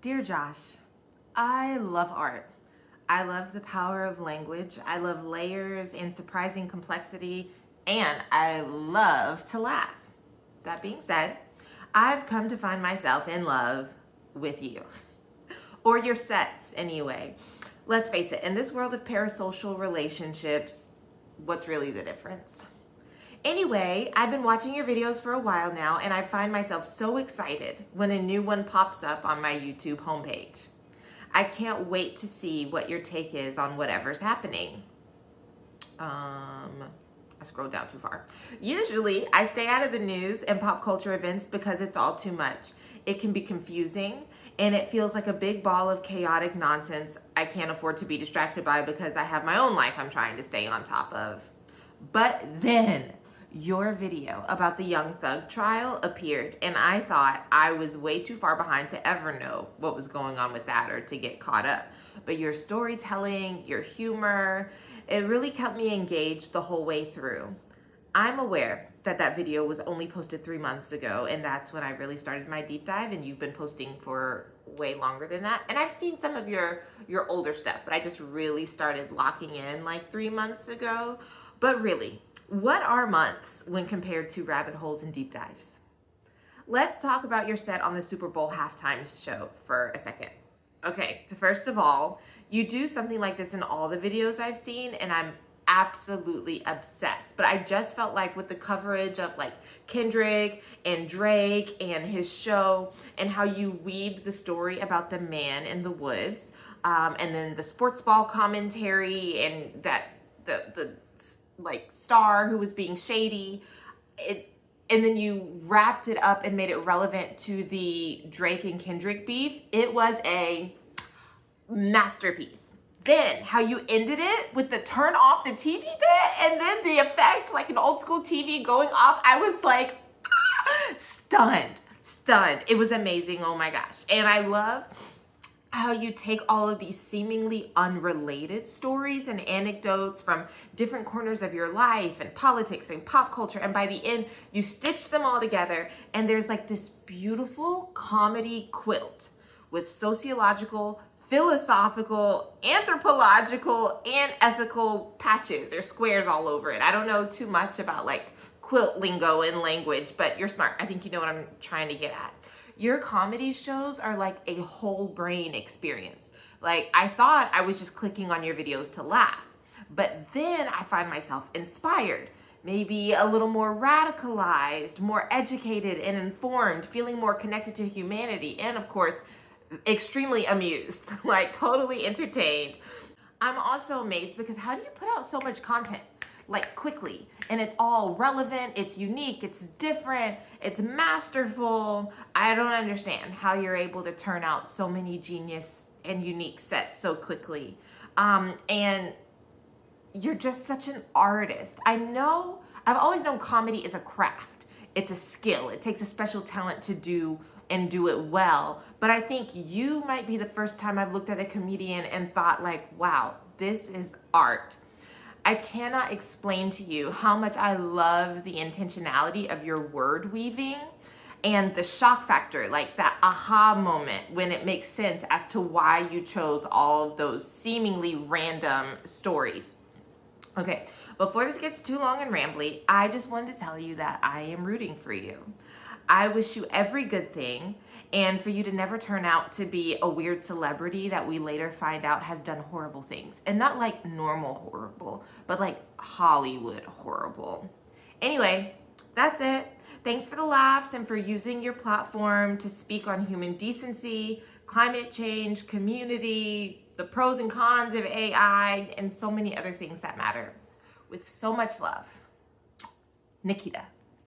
Dear Josh, I love art. I love the power of language. I love layers and surprising complexity, and I love to laugh. That being said, I've come to find myself in love with you. Or your sets, anyway. Let's face it, in this world of parasocial relationships, what's really the difference? Anyway, I've been watching your videos for a while now, and I find myself so excited when a new one pops up on my YouTube homepage. I can't wait to see what your take is on whatever's happening. I scrolled down too far. Usually, I stay out of the news and pop culture events because it's all too much. It can be confusing, and it feels like a big ball of chaotic nonsense I can't afford to be distracted by because I have my own life I'm trying to stay on top of. But then, your video about the Young Thug trial appeared, and I thought I was way too far behind to ever know what was going on with that or to get caught up. But your storytelling, your humor, it really kept me engaged the whole way through. I'm aware that that video was only posted 3 months ago, and that's when I really started my deep dive, and you've been posting for way longer than that. And I've seen some of your older stuff, but I just really started locking in like 3 months ago. But really, what are months when compared to rabbit holes and deep dives? Let's talk about your set on the Super Bowl halftime show for a second. Okay, so first of all, you do something like this in all the videos I've seen, and I'm absolutely obsessed. But I just felt like with the coverage of like Kendrick and Drake and his show and how you weaved the story about the man in the woods, and then the sports ball commentary and that the like star who was being shady, and then you wrapped it up and made it relevant to the Drake and Kendrick beef. It was a masterpiece. Then how you ended it with the turn off the TV bit and then the effect like an old school TV going off, I was like stunned. It was amazing. Oh my gosh. And I love how you take all of these seemingly unrelated stories and anecdotes from different corners of your life and politics and pop culture, and by the end you stitch them all together, and there's like this beautiful comedy quilt with sociological, philosophical, anthropological, and ethical patches or squares all over it. I don't know too much about like quilt lingo and language, but you're smart. I think you know what I'm trying to get at. Your comedy shows are like a whole brain experience. Like, I thought I was just clicking on your videos to laugh, but then I find myself inspired, maybe a little more radicalized, more educated and informed, feeling more connected to humanity, and of course, extremely amused, like totally entertained. I'm also amazed because how do you put out so much content like quickly, and it's all relevant, it's unique, it's different, it's masterful? I don't understand how you're able to turn out so many genius and unique sets so quickly. And you're just such an artist. I've always known comedy is a craft. It's a skill. It takes a special talent to do and do it well. But I think you might be the first time I've looked at a comedian and thought like, wow, this is art. I cannot explain to you how much I love the intentionality of your word weaving and the shock factor, like that aha moment when it makes sense as to why you chose all of those seemingly random stories. Okay, before this gets too long and rambly, I just wanted to tell you that I am rooting for you. I wish you every good thing, and for you to never turn out to be a weird celebrity that we later find out has done horrible things. And not like normal horrible, but like Hollywood horrible. Anyway, that's it. Thanks for the laughs and for using your platform to speak on human decency, climate change, community, the pros and cons of AI, and so many other things that matter. With so much love, Nikita.